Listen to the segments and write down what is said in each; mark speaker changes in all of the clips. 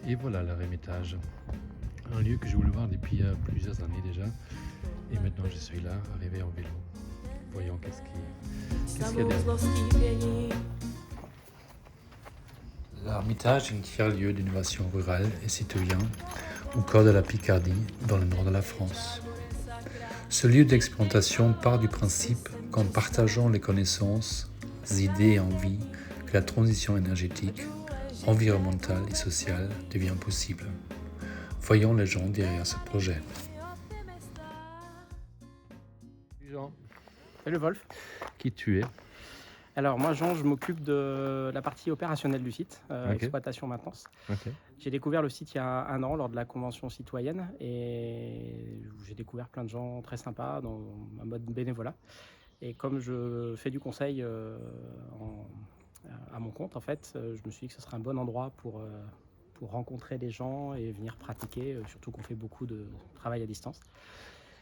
Speaker 1: Et voilà l'ermitage, un lieu que je voulais voir depuis plusieurs années déjà. Et maintenant je suis là, arrivé en vélo. Voyons qu'est-ce qu'il y a derrière. L'Ermitage est un tiers-lieu d'innovation rurale et citoyen au cœur de la Picardie, dans le nord de la France. Ce lieu d'expérimentation part du principe qu'en partageant les connaissances, idées et envies, que la transition énergétique, environnementale et sociale devient possible. Voyons les gens derrière ce projet. Jean,
Speaker 2: Salut Wolf.
Speaker 1: qui tu es?
Speaker 2: Alors moi Jean, je m'occupe de la partie opérationnelle du site,
Speaker 1: Ok.
Speaker 2: exploitation maintenance.
Speaker 1: Ok.
Speaker 2: J'ai découvert le site il y a un an lors de la convention citoyenne et j'ai découvert plein de gens très sympas dans un mode bénévolat. Et comme je fais du conseil à mon compte en fait, je me suis dit que ce serait un bon endroit pour rencontrer des gens et venir pratiquer, surtout qu'on fait beaucoup de travail à distance.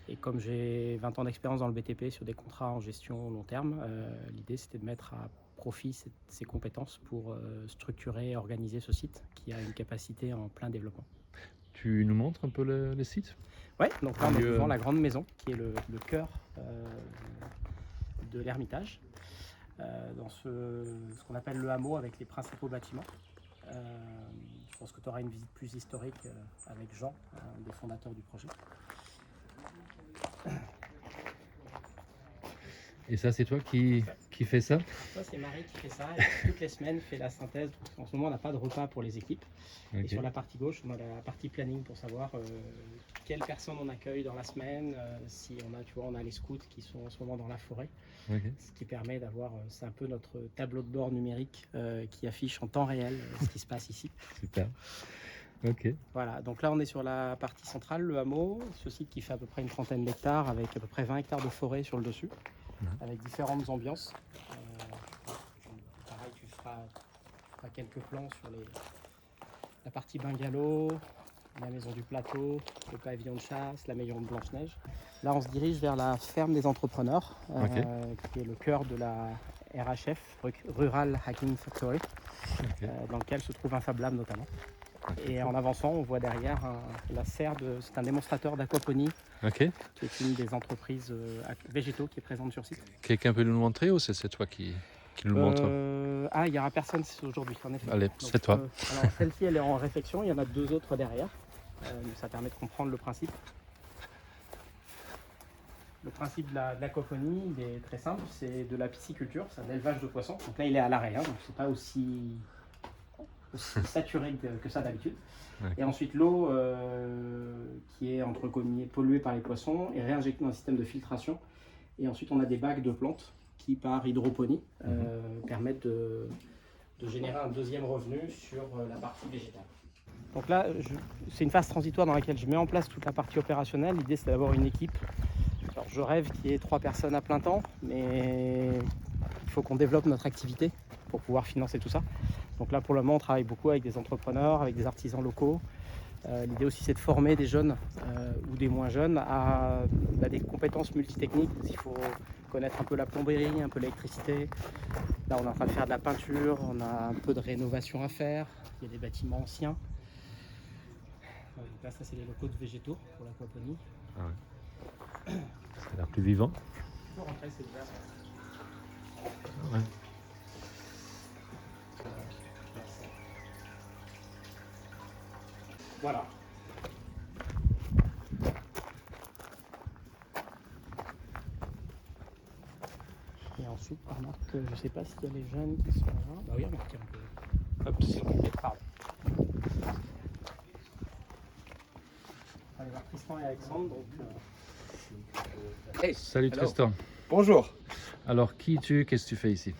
Speaker 2: Et comme j'ai 20 ans d'expérience dans le BTP sur des contrats en gestion long terme, l'idée c'était de mettre à profit ces compétences pour structurer et organiser ce site qui a une capacité en plein développement.
Speaker 1: Tu nous montres un peu le site?
Speaker 2: Ouais, donc là on est
Speaker 1: Lieu,
Speaker 2: devant la grande maison qui est le cœur de l'Ermitage, dans ce qu'on appelle le hameau avec les principaux bâtiments. Je pense que tu auras une visite plus historique avec Jean, un des fondateurs du projet.
Speaker 1: Et ça, c'est toi qui fais ça?
Speaker 2: Ça, c'est Marie qui fait ça et qui, toutes les semaines, fait la synthèse. En ce moment, on n'a pas de repas pour les équipes.
Speaker 1: Ok.
Speaker 2: Et sur la partie gauche, on a la partie planning pour savoir quelles personnes on accueille dans la semaine. Si on a, tu vois, on a les scouts qui sont en ce moment dans la forêt.
Speaker 1: Ok.
Speaker 2: Ce qui permet d'avoir, c'est un peu notre tableau de bord numérique qui affiche en temps réel ce qui se passe ici.
Speaker 1: Super. Ok.
Speaker 2: Voilà, donc là on est sur la partie centrale, le hameau, ce site qui fait à peu près une trentaine d'hectares avec à peu près 20 hectares de forêt sur le dessus, avec différentes ambiances. Pareil, tu feras quelques plans sur la partie bungalow, la maison du plateau, le pavillon de chasse, la maison de Blanche-Neige. Là on se dirige vers la ferme des entrepreneurs, qui est le cœur de la RHF, Rural Hacking Factory, dans lequel se trouve un Fab Lab notamment. Et en avançant, on voit derrière la serre c'est un démonstrateur d'aquaponie,
Speaker 1: Ok.
Speaker 2: qui est une des entreprises végétaux qui est présente sur site.
Speaker 1: Quelqu'un peut nous le montrer ou c'est toi qui nous le montre?
Speaker 2: Il n'y aura personne aujourd'hui, en effet.
Speaker 1: Allez, c'est toi.
Speaker 2: Alors celle-ci, elle est en réflexion, il y en a deux autres derrière. Ça permet de comprendre le principe. Le principe de l'aquaponie, il est très simple, c'est de la pisciculture, c'est un élevage de poissons. Donc là, il est à l'arrêt, donc c'est pas aussi saturé que ça d'habitude.
Speaker 1: Ouais.
Speaker 2: Et ensuite l'eau qui est entre guillemets polluée par les poissons est réinjectée dans un système de filtration. Et ensuite on a des bacs de plantes qui par hydroponie permettent de générer un deuxième revenu sur la partie végétale. Donc là c'est une phase transitoire dans laquelle je mets en place toute la partie opérationnelle. L'idée c'est d'avoir une équipe. Alors je rêve qu'il y ait 3 personnes à plein temps, mais il faut qu'on développe notre activité pour pouvoir financer tout ça. Donc là, pour le moment, on travaille beaucoup avec des entrepreneurs, avec des artisans locaux. L'idée aussi, c'est de former des jeunes ou des moins jeunes à des compétences multitechniques. Il faut connaître un peu la plomberie, un peu l'électricité. Là, on est en train de faire de la peinture, on a un peu de rénovation à faire. Il y a des bâtiments anciens. Donc là, ça, c'est les locaux de végétaux pour l'aquaponie.
Speaker 1: Ah ouais. Ça a l'air plus vivant.
Speaker 2: Pour rentrer, c'est ouvert.
Speaker 1: Ouais.
Speaker 2: Voilà. Et ensuite, on remarque que je ne sais pas s'il y a les jeunes qui sont là. Bah oui, remarque, un peu. Hop, pardon. On va aller voir Tristan et Alexandre. Donc,
Speaker 3: Hey,
Speaker 1: Salut
Speaker 3: hello.
Speaker 1: Tristan.
Speaker 3: Bonjour,
Speaker 1: Alors, qui es-tu? Qu'est-ce que tu fais ici?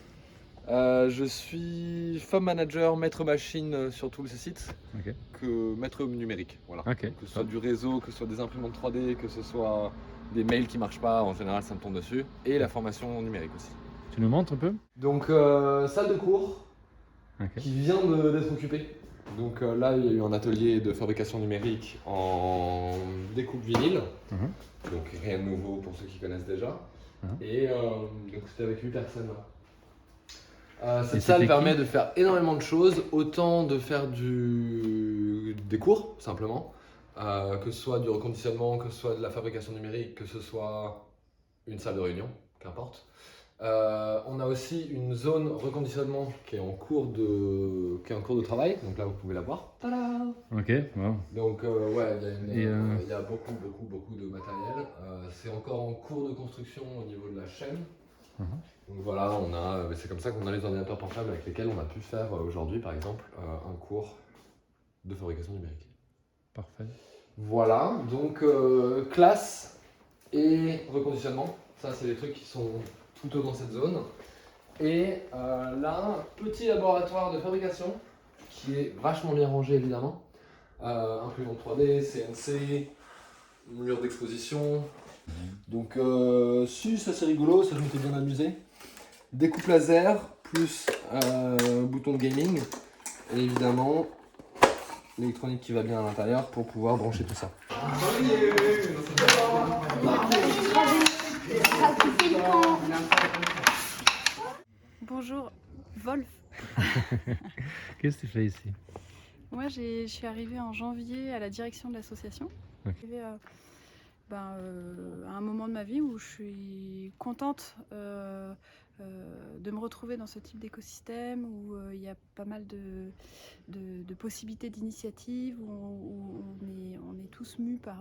Speaker 3: je suis Fob Manager, maître machine sur tout le site,
Speaker 1: Ok.
Speaker 3: que maître numérique. Voilà.
Speaker 1: Ok.
Speaker 3: Que ce soit du réseau, que ce soit des imprimantes 3D, que ce soit des mails qui marchent pas, en général ça me tombe dessus, et la formation numérique aussi.
Speaker 1: Tu nous montres un peu?
Speaker 3: Donc salle de cours
Speaker 1: Ok.
Speaker 3: qui vient d'être occupée. Donc là il y a eu un atelier de fabrication numérique en découpe vinyle, donc rien de nouveau pour ceux qui connaissent déjà. Et donc c'était avec 8 personnes là. Cette salle permet de faire énormément de choses, autant de faire du des cours, simplement, que ce soit du reconditionnement, que ce soit de la fabrication numérique, que ce soit une salle de réunion, qu'importe. On a aussi une zone reconditionnement qui est en cours de travail, donc là vous pouvez la voir. Tada!
Speaker 1: Ok, wow.
Speaker 3: Donc ouais, il y a beaucoup de matériel. C'est encore en cours de construction au niveau de la chaîne. Donc voilà, c'est comme ça qu'on a les ordinateurs portables avec lesquels on a pu faire aujourd'hui par exemple un cours de fabrication numérique.
Speaker 1: Parfait.
Speaker 3: Voilà, donc classe et reconditionnement, ça c'est des trucs qui sont plutôt dans cette zone. Et là, petit laboratoire de fabrication qui est vachement bien rangé évidemment. Imprimante 3D, CNC, mur d'exposition. Donc ça c'est rigolo, ça je m'étais bien amusé. Découpe laser plus bouton de gaming et évidemment l'électronique qui va bien à l'intérieur pour pouvoir brancher tout ça.
Speaker 4: Bonjour, Wolf.
Speaker 1: Qu'est-ce que tu fais ici?
Speaker 4: Moi, je suis arrivée en janvier à la direction de l'association.
Speaker 1: Ok.
Speaker 4: Arrivée à un moment de ma vie où je suis contente de me retrouver dans ce type d'écosystème, où il y a pas mal de possibilités d'initiatives, où on est tous mus par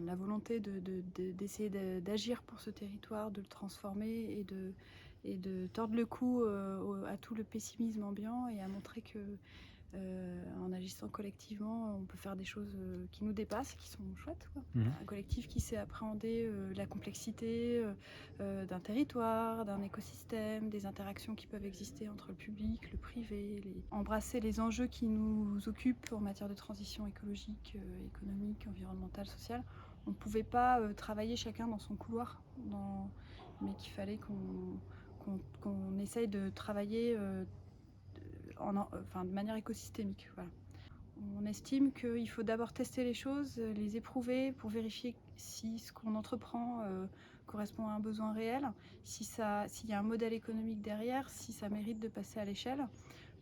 Speaker 4: la volonté d'essayer d'agir pour ce territoire, de le transformer et de tordre le cou à tout le pessimisme ambiant et à montrer que en agissant collectivement, on peut faire des choses qui nous dépassent, qui sont chouettes, quoi. Un collectif qui sait appréhender la complexité d'un territoire, d'un écosystème, des interactions qui peuvent exister entre le public, le privé, embrasser les enjeux qui nous occupent en matière de transition écologique, économique, environnementale, sociale. On ne pouvait pas travailler chacun dans son couloir, mais qu'il fallait qu'on essaye de travailler de manière écosystémique. Voilà. On estime qu'il faut d'abord tester les choses, les éprouver pour vérifier si ce qu'on entreprend correspond à un besoin réel, s'il y a un modèle économique derrière, si ça mérite de passer à l'échelle,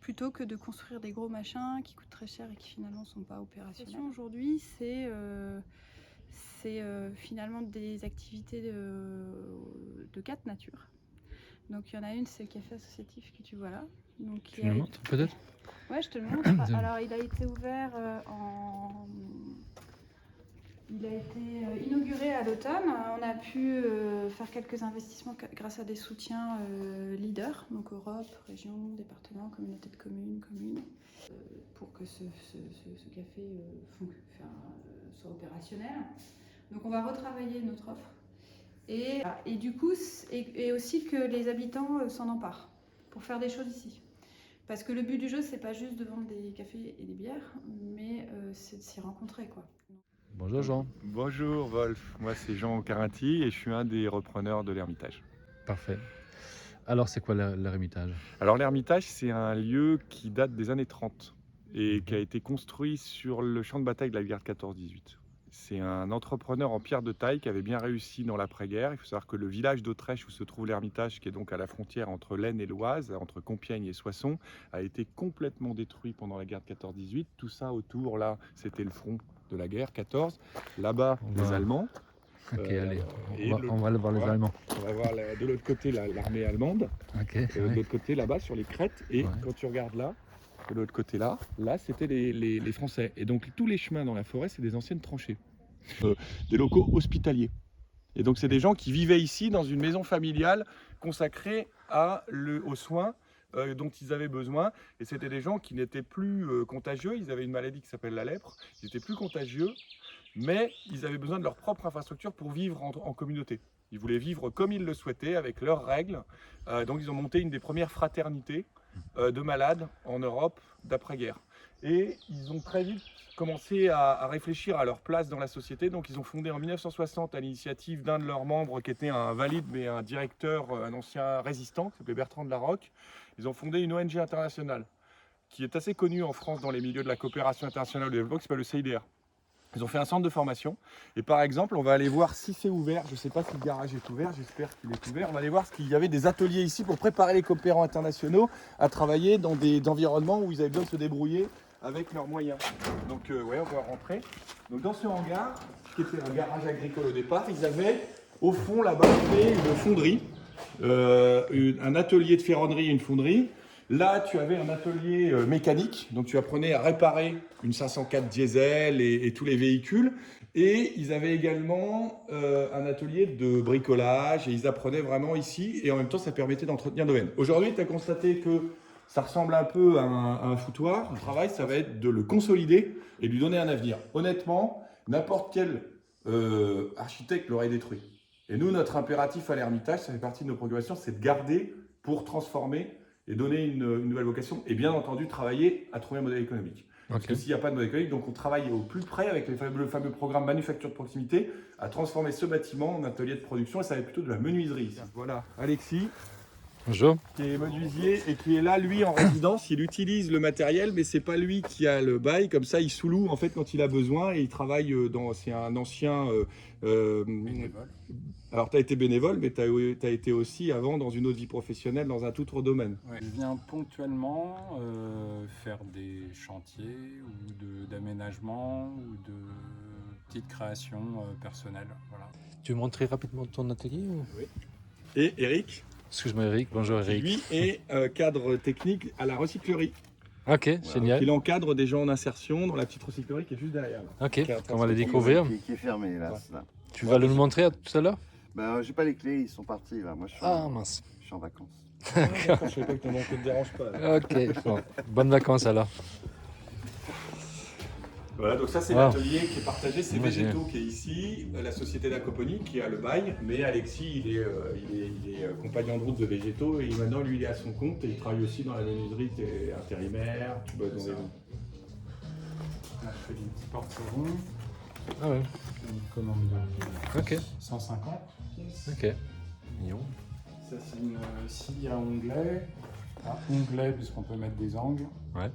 Speaker 4: plutôt que de construire des gros machins qui coûtent très cher et qui finalement ne sont pas opérationnels. Aujourd'hui, c'est finalement des activités de 4 natures. Donc il y en a une, c'est le café associatif que tu vois là. Donc,
Speaker 1: tu me le montres peut-être?
Speaker 4: Ouais, je te le montre. Alors il a été ouvert il a été inauguré à l'automne. On a pu faire quelques investissements grâce à des soutiens leaders, donc Europe, région, département, communauté de communes, pour que ce café soit opérationnel. Donc on va retravailler notre offre. Et du coup, et aussi que les habitants s'en emparent pour faire des choses ici. Parce que le but du jeu, c'est pas juste de vendre des cafés et des bières, mais c'est de s'y rencontrer, quoi.
Speaker 1: Bonjour Jean.
Speaker 5: Bonjour Wolf, moi c'est Jean Carinti et je suis un des repreneurs de l'Ermitage.
Speaker 1: Parfait. Alors c'est quoi l'Ermitage?
Speaker 5: Alors l'Ermitage, c'est un lieu qui date des années 30 et qui a été construit sur le champ de bataille de la guerre de 14-18. C'est un entrepreneur en pierre de taille qui avait bien réussi dans l'après-guerre. Il faut savoir que le village d'Autrèche où se trouve l'Ermitage, qui est donc à la frontière entre l'Aisne et l'Oise, entre Compiègne et Soissons, a été complètement détruit pendant la guerre de 14-18. Tout ça autour, là, c'était le front de la guerre 14. Là-bas, les Allemands.
Speaker 1: Ok, allez, on va aller voir les Allemands.
Speaker 5: On va voir de l'autre côté l'armée allemande.
Speaker 1: Okay,
Speaker 5: de l'autre côté là-bas sur les crêtes. Et quand tu regardes là, de l'autre côté là c'était les Français. Et donc tous les chemins dans la forêt, c'est des anciennes tranchées. Des locaux hospitaliers. Et donc c'est des gens qui vivaient ici dans une maison familiale consacrée aux soins dont ils avaient besoin. Et c'était des gens qui n'étaient plus contagieux. Ils avaient une maladie qui s'appelle la lèpre. Ils n'étaient plus contagieux, mais ils avaient besoin de leur propre infrastructure pour vivre en communauté. Ils voulaient vivre comme ils le souhaitaient, avec leurs règles. Donc ils ont monté une des premières fraternités de malades en Europe d'après-guerre. Et ils ont très vite commencé à réfléchir à leur place dans la société. Donc ils ont fondé en 1960 à l'initiative d'un de leurs membres qui était un valide mais un directeur, un ancien résistant qui s'appelait Bertrand de la Roque. Ils ont fondé une ONG internationale qui est assez connue en France dans les milieux de la coopération internationale de développement qui s'appelle le CIDR. Ils ont fait un centre de formation et par exemple on va aller voir si c'est ouvert, je ne sais pas si le garage est ouvert, j'espère qu'il est ouvert. On va aller voir s'il y avait des ateliers ici pour préparer les coopérants internationaux à travailler dans des environnements où ils avaient besoin de se débrouiller avec leurs moyens. Donc ouais, on va rentrer. Donc dans ce hangar, qui était un garage agricole au départ, ils avaient au fond là-bas fait une fonderie, un atelier de ferronnerie et une fonderie. Là, tu avais un atelier mécanique, donc tu apprenais à réparer une 504 diesel et tous les véhicules. Et ils avaient également un atelier de bricolage et ils apprenaient vraiment ici. Et en même temps, ça permettait d'entretenir le domaine. Aujourd'hui, tu as constaté que ça ressemble un peu à un foutoir. Le travail, ça va être de le consolider et de lui donner un avenir. Honnêtement, n'importe quel architecte l'aurait détruit. Et nous, notre impératif à l'Ermitage, ça fait partie de nos préoccupations, c'est de garder pour transformer et donner une nouvelle vocation. Et bien entendu, travailler à trouver un modèle économique. Parce que s'il n'y a pas de modèle économique, donc on travaille au plus près avec le fameux programme manufacture de proximité à transformer ce bâtiment en atelier de production et ça va être plutôt de la menuiserie ici. Voilà, Alexis.
Speaker 1: Bonjour.
Speaker 5: Qui est menuisier et qui est là, lui, en résidence. Il utilise le matériel, mais c'est pas lui qui a le bail. Comme ça, il sous-loue en fait quand il a besoin et il travaille dans. C'est un ancien.
Speaker 6: Bénévole.
Speaker 5: Alors, tu as été bénévole, mais tu as été aussi avant dans une autre vie professionnelle, dans un tout autre domaine.
Speaker 6: Ouais. Je viens ponctuellement faire des chantiers ou d'aménagement ou de petites créations personnelles. Voilà.
Speaker 1: Tu veux montrer rapidement ton atelier ou...
Speaker 5: Oui. Et Eric.
Speaker 1: Excuse-moi Eric, bonjour Eric.
Speaker 5: Lui est cadre technique à la recyclerie.
Speaker 1: Ok, génial.
Speaker 5: Il encadre des gens en insertion dans la petite recyclerie qui est juste derrière. Là.
Speaker 1: Ok, on va les découvrir.
Speaker 7: Qui est fermé là.
Speaker 5: Ouais.
Speaker 7: Là.
Speaker 1: Tu vas le nous montrer tout à l'heure?
Speaker 7: Ben, j'ai pas les clés, ils sont partis là. Moi,
Speaker 1: Mince.
Speaker 7: je suis en vacances.
Speaker 5: Je sais pas que ton oncle ne te dérange pas. Là.
Speaker 1: Ok, bon. Bonnes vacances alors.
Speaker 5: Voilà, donc ça c'est l'atelier qui est partagé, c'est Végétaux qui est ici, la société d'Acoponie qui a le bail, mais Alexis il est compagnon de route de Végétaux et maintenant lui il est à son compte et il travaille aussi dans la menuiserie, t'es intérimaire, tu bosses dans les...
Speaker 6: Là, je fais des petits porte-savons.
Speaker 1: Ah ouais.
Speaker 6: Une commande de 150.
Speaker 1: Ok. Mignon.
Speaker 6: Ça c'est une scie à onglet. Onglet puisqu'on peut mettre des angles.
Speaker 1: Ouais.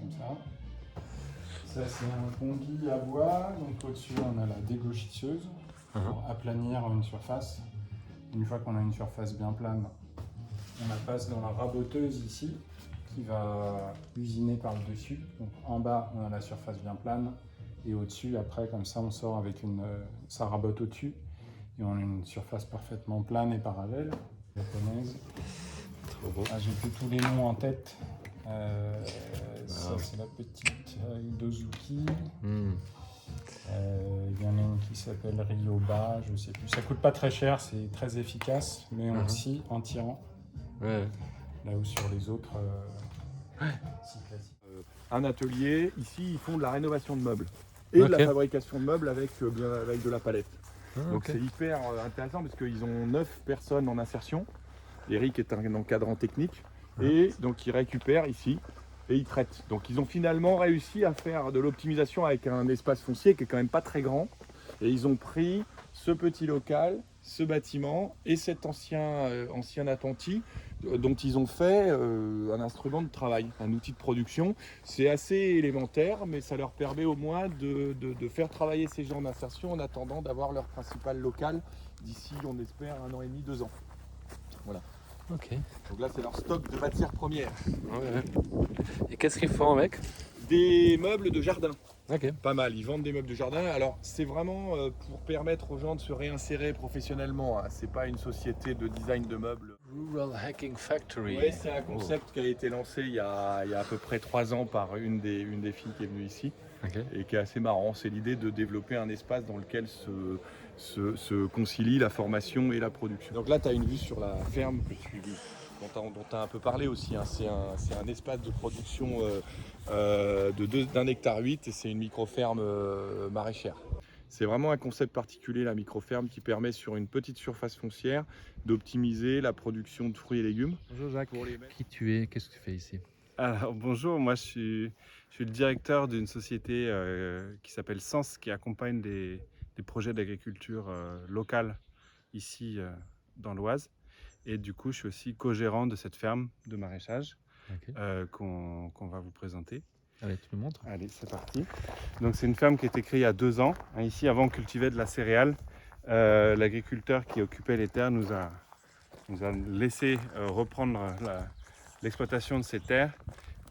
Speaker 6: Comme ça. Ça c'est un conduit à bois. Donc au-dessus on a la dégauchisseuse pour aplanir une surface. Une fois qu'on a une surface bien plane, on la passe dans la raboteuse ici qui va usiner par le dessus. Donc en bas on a la surface bien plane. Et au-dessus, après, comme ça, on sort avec ça rabote au-dessus. Et on a une surface parfaitement plane et parallèle, japonaise.
Speaker 1: Trop beau.
Speaker 6: Ah, j'ai plus tous les noms en tête. Ça, c'est la petite Dozuki. Il y en a une qui s'appelle Ryoba, je sais plus. Ça coûte pas très cher, c'est très efficace, mais on scie en tirant.
Speaker 1: Ouais.
Speaker 6: Là où sur les autres, c'est classique.
Speaker 5: Un atelier, ici ils font de la rénovation de meubles et de la fabrication de meubles avec de la palette. Donc c'est hyper intéressant parce qu'ils ont 9 personnes en insertion. Eric est un encadrant technique et donc ils récupèrent ici et ils traitent. Donc ils ont finalement réussi à faire de l'optimisation avec un espace foncier qui est quand même pas très grand et ils ont pris ce petit local, ce bâtiment et cet ancien attenti dont ils ont fait un instrument de travail, un outil de production. C'est assez élémentaire, mais ça leur permet au moins de faire travailler ces gens d'insertion en attendant d'avoir leur principal local d'ici, on espère, 1 an et demi, 2 ans. Voilà.
Speaker 1: Ok.
Speaker 5: Donc là, c'est leur stock de matières premières.
Speaker 1: Ouais. Et qu'est-ce qu'ils font avec?
Speaker 5: Des meubles de jardin.
Speaker 1: Ok.
Speaker 5: Pas mal, ils vendent des meubles de jardin. Alors c'est vraiment pour permettre aux gens de se réinsérer professionnellement. Hein. C'est pas une société de design de meubles.
Speaker 1: Rural Hacking Factory.
Speaker 5: Oui, c'est un concept qui a été lancé il y a à peu près 3 ans par une des filles qui est venue ici et qui est assez marrant. C'est l'idée de développer un espace dans lequel se concilie la formation et la production. Donc là, tu as une vue sur la ferme dont tu as un peu parlé aussi. Hein. C'est un espace de production d'1,8 hectare et c'est une micro-ferme maraîchère. C'est vraiment un concept particulier, la micro-ferme, qui permet sur une petite surface foncière d'optimiser la production de fruits et légumes.
Speaker 1: Bonjour Jacques. Qui tu es? Qu'est-ce que tu fais ici?
Speaker 8: Alors bonjour, moi je suis le directeur d'une société qui s'appelle Sens, qui accompagne des projets d'agriculture locale ici dans l'Oise. Et du coup je suis aussi co-gérant de cette ferme de maraîchage qu'on va vous présenter.
Speaker 1: Allez, tu me montres.
Speaker 8: Allez, c'est parti. Donc c'est une ferme qui a été créée il y a 2 ans. Ici, avant on cultivait de la céréale. L'agriculteur qui occupait les terres nous a laissé reprendre l'exploitation de ces terres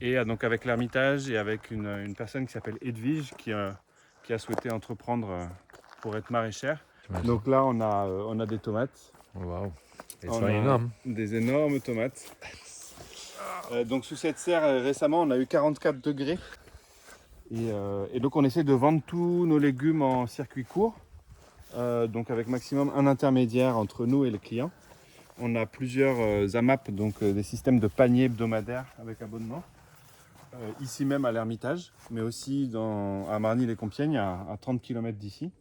Speaker 8: Et donc avec l'Ermitage et avec une personne qui s'appelle Edwige qui a souhaité entreprendre pour être maraîchère. Donc là on a des tomates.
Speaker 1: Waouh, elles
Speaker 8: On
Speaker 1: sont
Speaker 8: a
Speaker 1: énormes.
Speaker 8: Des énormes tomates. Donc sous cette serre récemment on a eu 44 degrés. Et donc on essaie de vendre tous nos légumes en circuit court. Donc avec maximum un intermédiaire entre nous et les clients. On a plusieurs AMAP, donc des systèmes de paniers hebdomadaires avec abonnement. Ici même à l'Ermitage, mais aussi à Marny-les-Compiègnes, à 30 km d'ici.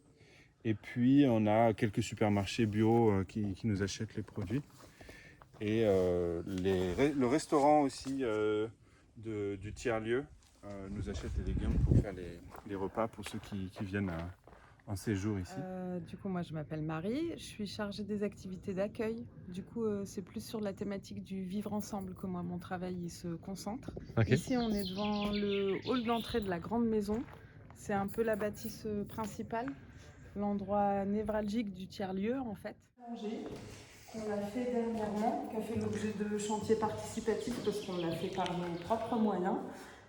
Speaker 8: Et puis on a quelques supermarchés bio qui nous achètent les produits. Et le restaurant aussi du tiers-lieu nous achète les légumes pour faire les repas pour ceux qui viennent en séjour ici.
Speaker 9: Du coup, moi je m'appelle Marie, je suis chargée des activités d'accueil. Du coup, c'est plus sur la thématique du vivre ensemble que moi mon travail il se concentre.
Speaker 1: Ok.
Speaker 9: Ici, on est devant le hall d'entrée de la grande maison. C'est un peu la bâtisse principale, l'endroit névralgique du tiers-lieu en fait. Qu'on a fait dernièrement, qui a fait l'objet de chantiers participatifs parce qu'on l'a fait par nos propres moyens.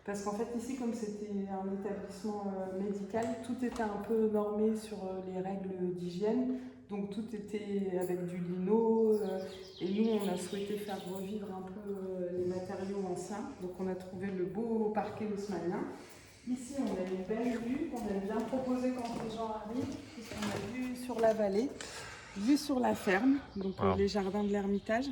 Speaker 9: Parce qu'en fait ici, comme c'était un établissement médical, tout était un peu normé sur les règles d'hygiène. Donc tout était avec du lino. Et nous, on a souhaité faire revivre un peu les matériaux anciens. Donc on a trouvé le beau parquet haussmannien. Ici, on a une belle vue qu'on aime bien proposer quand les gens arrivent. Puisqu'on a vue sur la vallée, vue sur la ferme, donc les jardins de l'Ermitage.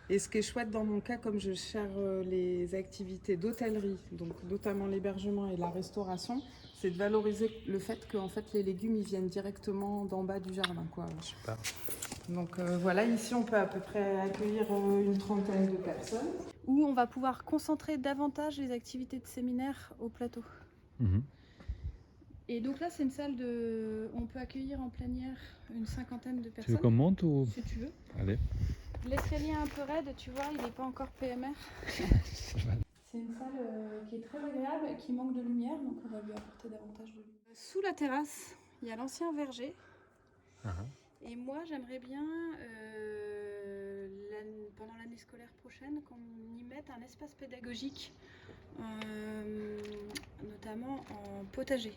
Speaker 9: Et ce qui est chouette dans mon cas, comme je gère les activités d'hôtellerie, donc notamment l'hébergement et la restauration, c'est de valoriser le fait que en fait, les légumes ils viennent directement d'en bas du jardin, quoi.
Speaker 1: Super.
Speaker 9: Donc voilà, ici on peut à peu près accueillir une trentaine de personnes.
Speaker 4: Où on va pouvoir concentrer davantage les activités de séminaire au plateau.
Speaker 1: Mhm.
Speaker 4: Et donc là, c'est une salle on peut accueillir en plénière une cinquantaine de
Speaker 1: Tu veux
Speaker 4: personnes.
Speaker 1: qu'on monte ou...
Speaker 4: Si tu veux.
Speaker 1: Allez.
Speaker 4: L'escalier est un peu raide, tu vois, il n'est pas encore PMR. C'est une salle qui est très agréable et qui manque de lumière, donc on va lui apporter davantage de lumière. Sous la terrasse, il y a l'ancien verger. Et moi, j'aimerais bien, pendant l'année scolaire prochaine, qu'on y mette un espace pédagogique, notamment en potager.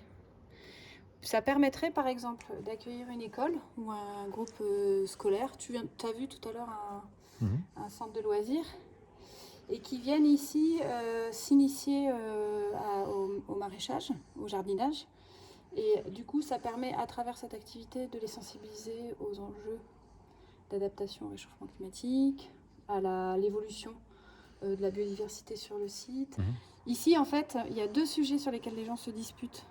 Speaker 4: Ça permettrait par exemple d'accueillir une école ou un groupe scolaire. Tu as vu tout à l'heure un centre de loisirs et qui viennent ici s'initier au maraîchage, au jardinage. Et du coup, ça permet à travers cette activité de les sensibiliser aux enjeux d'adaptation au réchauffement climatique, à l'évolution de la biodiversité sur le site. Ici, en fait, il y a deux sujets sur lesquels les gens se disputent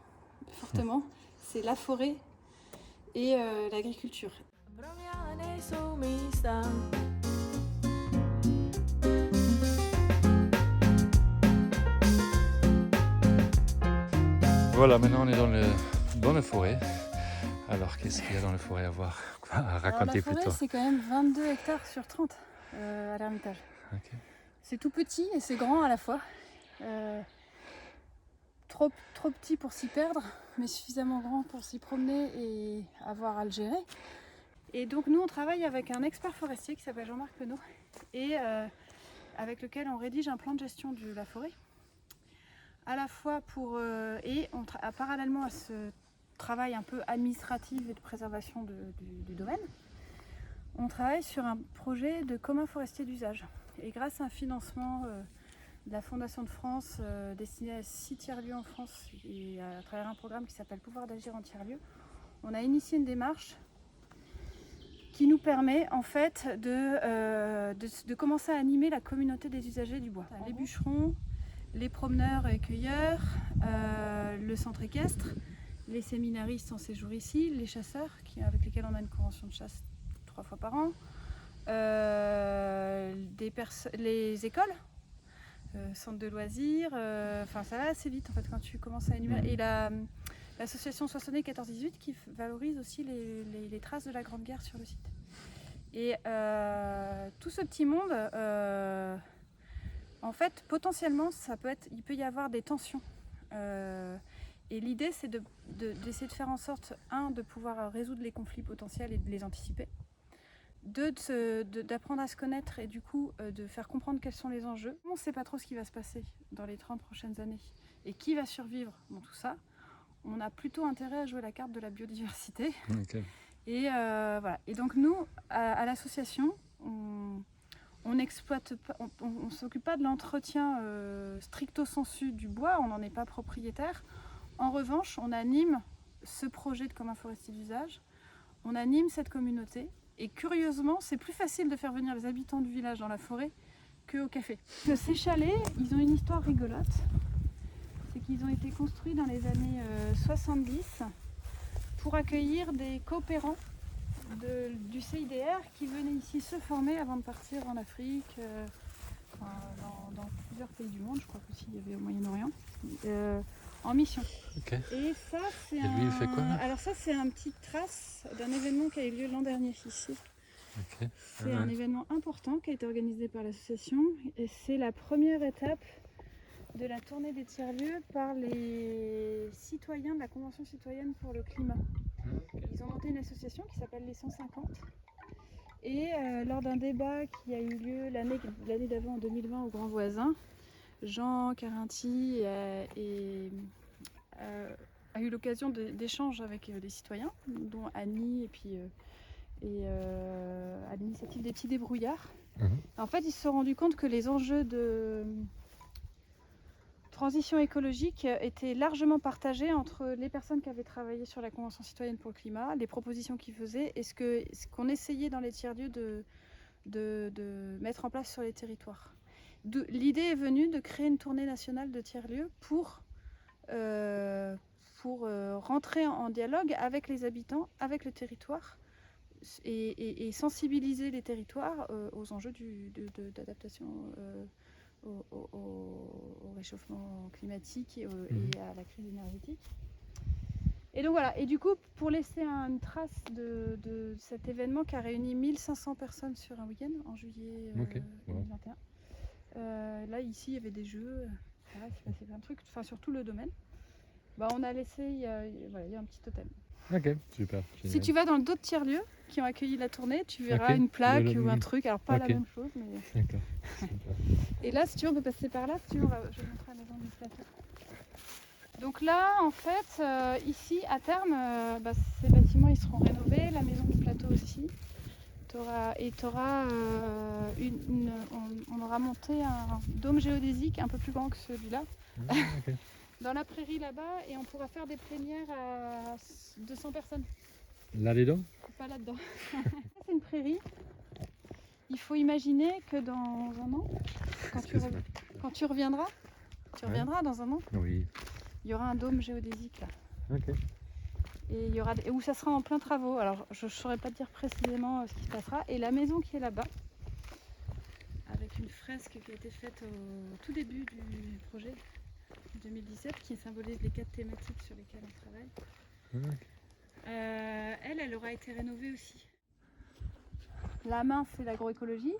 Speaker 4: fortement. C'est la forêt et l'agriculture.
Speaker 1: Voilà, maintenant on est dans la forêt. Alors qu'est-ce qu'il y a dans la forêt à voir, à raconter plutôt?
Speaker 4: La forêt, c'est quand même 22 hectares sur 30 à l'Ermitage.
Speaker 1: Okay.
Speaker 4: C'est tout petit et c'est grand à la fois. Trop petit pour s'y perdre, mais suffisamment grand pour s'y promener et avoir à le gérer. Et donc nous on travaille avec un expert forestier qui s'appelle Jean-Marc Penaud et avec lequel on rédige un plan de gestion de la forêt. À la fois parallèlement à ce travail un peu administratif et de préservation du domaine, on travaille sur un projet de commun forestier d'usage. Et grâce à un financement de la Fondation de France destiné à 6 tiers-lieux en France et à travers un programme qui s'appelle Pouvoir d'agir en tiers-lieux, on a initié une démarche qui nous permet en fait de commencer à animer la communauté des usagers du bois. Les bûcherons, les promeneurs et cueilleurs, le centre équestre, les séminaristes en séjour ici, les chasseurs avec lesquels on a une convention de chasse 3 fois par an, les écoles, centres de loisirs, enfin ça va assez vite en fait quand tu commences à énumérer. Et l'association Soissonnais 14-18 qui valorise aussi les traces de la Grande Guerre sur le site. Et tout ce petit monde, en fait potentiellement il peut y avoir des tensions. Et l'idée c'est d'essayer de faire en sorte, de pouvoir résoudre les conflits potentiels et de les anticiper. d'apprendre à se connaître et du coup de faire comprendre quels sont les enjeux. On ne sait pas trop ce qui va se passer dans les 30 prochaines années et qui va survivre dans tout ça. On a plutôt intérêt à jouer la carte de la biodiversité.
Speaker 1: Okay.
Speaker 4: Et voilà. Et donc nous, à l'association, on n'exploite pas, on s'occupe pas de l'entretien stricto sensu du bois, on n'en est pas propriétaire. En revanche, on anime ce projet de commun forestier d'usage, on anime cette communauté. Et curieusement, c'est plus facile de faire venir les habitants du village dans la forêt qu'au café. Ces chalets, ils ont une histoire rigolote. C'est qu'ils ont été construits dans les années 70 pour accueillir des coopérants du CIDR qui venaient ici se former avant de partir en Afrique, dans plusieurs pays du monde, je crois qu'aussi il y avait au Moyen-Orient, en mission.
Speaker 1: Okay.
Speaker 4: Et ça, c'est
Speaker 1: il fait quoi, là?
Speaker 4: Alors ça, c'est une petite trace d'un événement qui a eu lieu l'an dernier ici.
Speaker 1: Okay.
Speaker 4: C'est un événement important qui a été organisé par l'association et c'est la première étape de la tournée des tiers-lieux par les citoyens de la Convention citoyenne pour le climat. Ils ont monté une association qui s'appelle les 150 et lors d'un débat qui a eu lieu l'année d'avant, en 2020, au Grand Voisin, Jean Carinti a eu l'occasion d'échanger avec des citoyens, dont Annie et à l'initiative des petits débrouillards. En fait, ils se sont rendus compte que les enjeux de transition écologique étaient largement partagés entre les personnes qui avaient travaillé sur la Convention citoyenne pour le climat, les propositions qu'ils faisaient et ce qu'on essayait dans les tiers-lieux de mettre en place sur les territoires. L'idée est venue de créer une tournée nationale de tiers-lieux pour rentrer en dialogue avec les habitants, avec le territoire et sensibiliser les territoires aux enjeux d'adaptation au réchauffement climatique et à la crise énergétique. Et donc voilà, et du coup, pour laisser une trace de cet événement qui a réuni 1500 personnes sur un week-end en juillet 2021, là ici il y avait des jeux, il s'est passé plein de trucs, enfin sur tout le domaine. On a laissé, il y a un petit totem.
Speaker 1: Ok, super.
Speaker 4: Si
Speaker 1: Génial.
Speaker 4: tu vas dans d'autres tiers-lieux qui ont accueilli la tournée, tu verras une plaque ou un truc, alors pas la même chose, mais...
Speaker 1: D'accord.
Speaker 4: Et là, si tu veux, on peut passer par là, si tu veux, je vais montrer la maison du plateau. Donc là, en fait, ici, à terme, ces bâtiments, ils seront rénovés, la maison du plateau aussi. On aura monté un dôme géodésique un peu plus grand que celui-là.
Speaker 1: Okay.
Speaker 4: Dans la prairie là-bas, et on pourra faire des plénières à 200 personnes.
Speaker 1: Là-dedans?
Speaker 4: Pas là-dedans. C'est une prairie. Il faut imaginer que dans un an, quand tu reviendras, dans un an,
Speaker 1: oui.
Speaker 4: Il y aura un dôme géodésique là.
Speaker 1: Ok.
Speaker 4: Et où ça sera en plein travaux. Alors je ne saurais pas te dire précisément ce qui se passera. Et la maison qui est là-bas, avec une fresque qui a été faite au tout début du projet, 2017, qui symbolise les 4 thématiques sur lesquelles on travaille. Elle aura été rénovée aussi. La main, c'est l'agroécologie.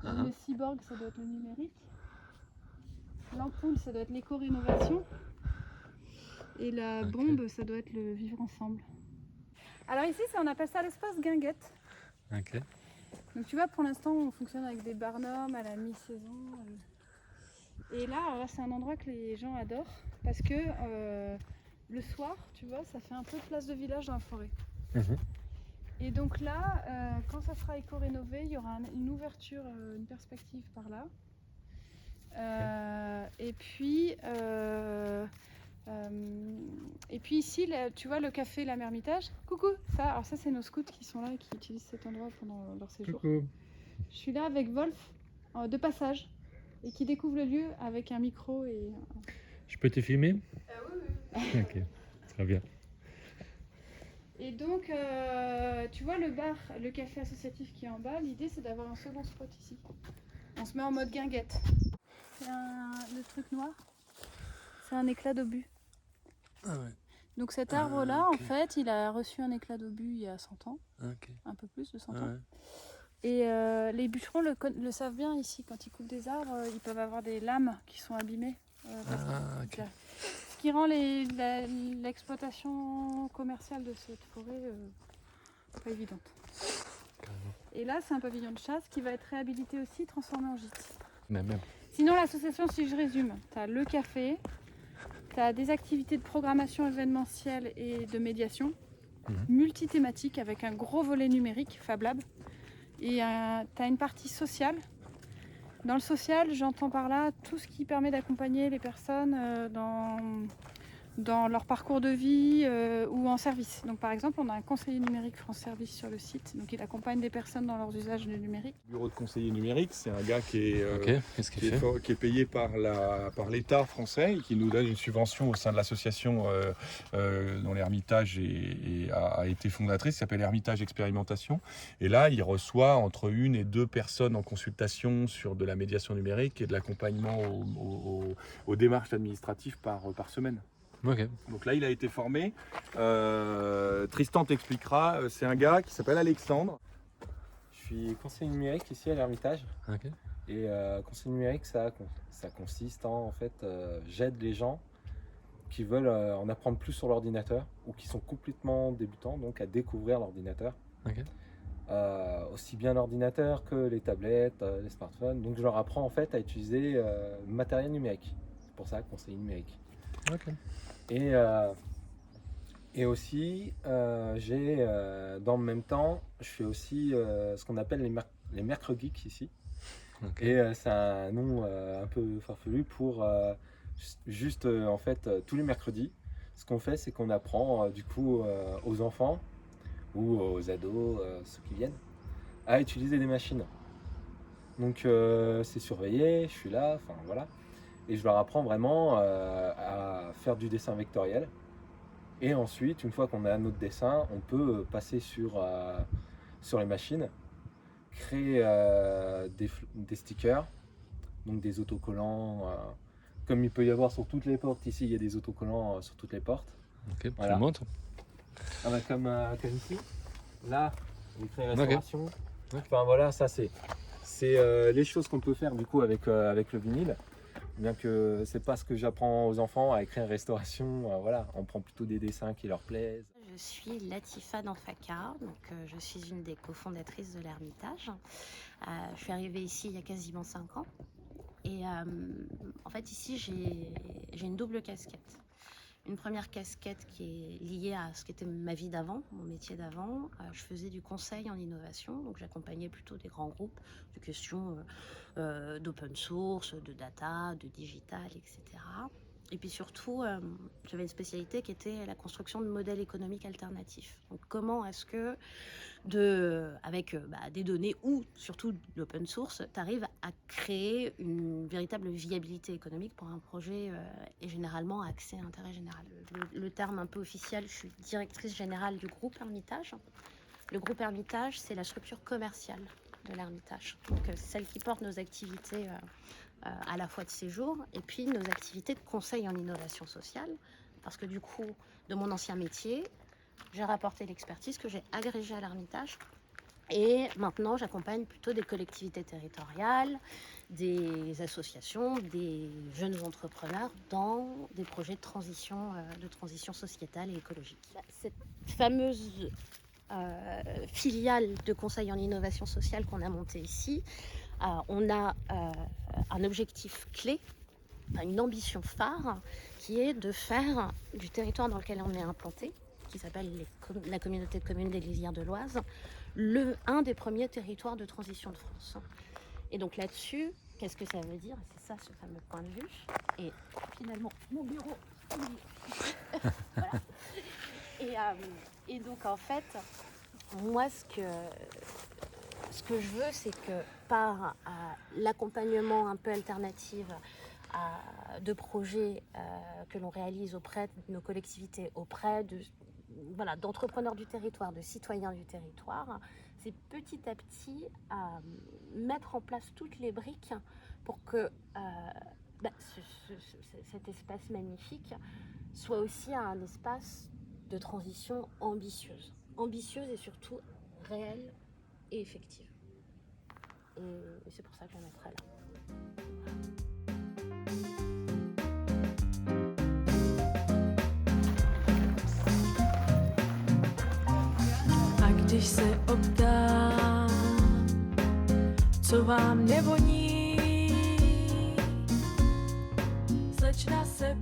Speaker 4: Le cyborg, ça doit être le numérique. L'ampoule, ça doit être l'éco-rénovation. Et la bombe, ça doit être le vivre ensemble. Alors ici, on appelle ça l'espace guinguette.
Speaker 1: Ok.
Speaker 4: Donc tu vois, pour l'instant, on fonctionne avec des barnums à la mi-saison. Et là, c'est un endroit que les gens adorent parce que le soir, tu vois, ça fait un peu place de village dans la forêt. Et donc là, quand ça sera éco-rénové, il y aura une ouverture, une perspective par là. Et puis ici, là, tu vois le café La Mermitage. Coucou. Alors ça, c'est nos scouts qui sont là et qui utilisent cet endroit pendant leur séjour.
Speaker 1: Coucou.
Speaker 4: Je suis là avec Wolf, de passage, et qui découvre le lieu avec un micro et.
Speaker 1: Je peux te filmer?
Speaker 4: Oui.
Speaker 1: Ok, très bien.
Speaker 4: Et donc, tu vois le bar, le café associatif qui est en bas, l'idée c'est d'avoir un second spot ici. On se met en mode guinguette. Le truc noir, c'est un éclat d'obus.
Speaker 1: Ah ouais.
Speaker 4: Donc cet arbre-là, en fait, il a reçu un éclat d'obus il y a 100 ans. Un peu plus de 100 ans. Et les bûcherons le savent bien ici, quand ils coupent des arbres, ils peuvent avoir des lames qui sont abîmées. Ce qui rend l'exploitation commerciale de cette forêt pas évidente. Et là, c'est un pavillon de chasse qui va être réhabilité aussi, transformé en gîte.
Speaker 1: Même.
Speaker 4: Sinon, l'association, si je résume, tu as le café, tu as des activités de programmation événementielle et de médiation, multithématiques avec un gros volet numérique, Fab Lab. Et tu as une partie sociale. Dans le social, j'entends par là tout ce qui permet d'accompagner les personnes dans leur parcours de vie ou en service. Donc par exemple, on a un conseiller numérique France Service sur le site, donc il accompagne des personnes dans leurs usages du numérique.
Speaker 5: Le bureau de conseiller numérique, c'est un gars qui est,
Speaker 1: Qu'est-ce qu'il fait?
Speaker 5: qui est payé par l'État français et qui nous donne une subvention au sein de l'association dont l'Hermitage a été fondatrice, qui s'appelle Hermitage Expérimentation. Et là, il reçoit entre 1 et 2 personnes en consultation sur de la médiation numérique et de l'accompagnement aux démarches administratives par semaine.
Speaker 1: Ok.
Speaker 5: Donc là, il a été formé. Tristan t'expliquera. C'est un gars qui s'appelle Alexandre.
Speaker 10: Je suis conseiller numérique ici à l'Hermitage.
Speaker 1: Ok.
Speaker 10: Et conseiller numérique, ça consiste en fait, j'aide les gens qui veulent en apprendre plus sur l'ordinateur ou qui sont complètement débutants, donc à découvrir l'ordinateur.
Speaker 1: Ok.
Speaker 10: Aussi bien l'ordinateur que les tablettes, les smartphones. Donc je leur apprends en fait à utiliser le matériel numérique. C'est pour ça, conseiller numérique.
Speaker 1: Ok.
Speaker 10: Et aussi, j'ai dans le même temps, je fais aussi ce qu'on appelle les mercredis ici.
Speaker 1: Okay.
Speaker 10: Et c'est un nom un peu farfelu pour juste en fait tous les mercredis. Ce qu'on fait, c'est qu'on apprend du coup aux enfants ou aux ados, ceux qui viennent, à utiliser des machines. Donc c'est surveillé, je suis là, enfin voilà. Et je leur apprends vraiment à faire du dessin vectoriel. Et ensuite, une fois qu'on a notre dessin, on peut passer sur les machines, créer des stickers, donc des autocollants, comme il peut y avoir sur toutes les portes. Ici, il y a des autocollants sur toutes les portes.
Speaker 1: Ok,
Speaker 10: voilà.
Speaker 1: tu me montres.
Speaker 10: Ah bah, comme ici. Là, on crée restauration. Okay. Enfin voilà, ça c'est les choses qu'on peut faire du coup avec le vinyle. Bien que c'est pas ce que j'apprends aux enfants à écrire restauration, voilà, on prend plutôt des dessins qui leur plaisent.
Speaker 11: Je suis Latifa Danfaka, donc je suis une des cofondatrices de l'Hermitage. Je suis arrivée ici il y a quasiment 5 ans et en fait ici j'ai une double casquette. Une première casquette qui est liée à ce qui était ma vie d'avant, mon métier d'avant. Je faisais du conseil en innovation, donc j'accompagnais plutôt des grands groupes de questions d'open source, de data, de digital, etc. Et puis surtout, j'avais une spécialité qui était la construction de modèles économiques alternatifs. Donc comment est-ce que, avec des données ou surtout de l'open source, tu arrives à créer une véritable viabilité économique pour un projet et généralement accès à intérêt général. Le terme un peu officiel, je suis directrice générale du groupe Hermitage. Le groupe Hermitage, c'est la structure commerciale de l'Hermitage. Donc celle qui porte nos activités à la fois de séjour et puis nos activités de conseil en innovation sociale. Parce que du coup, de mon ancien métier, j'ai rapporté l'expertise que j'ai agrégée à l'Hermitage. Et maintenant, j'accompagne plutôt des collectivités territoriales, des associations, des jeunes entrepreneurs dans des projets de transition sociétale et écologique. Cette fameuse filiale de conseil en innovation sociale qu'on a montée ici, on a un objectif clé, une ambition phare, qui est de faire du territoire dans lequel on est implanté, qui s'appelle la communauté de communes des Lisières de l'Oise, un des premiers territoires de transition de France. Et donc là-dessus, qu'est-ce que ça veut dire? C'est ça, ce fameux point de vue. Et finalement, mon bureau, voilà. Et donc en fait, moi ce que je veux, c'est que par l'accompagnement un peu alternatif de projets que l'on réalise auprès de nos collectivités, auprès d'entrepreneurs du territoire, de citoyens du territoire, c'est petit à petit mettre en place toutes les briques pour que cet espace magnifique soit aussi un espace de transition ambitieuse et surtout réelle et effective. Et c'est pour ça que j'en mettrai là.
Speaker 12: Dich se obdá co vám nevoní. Slečna se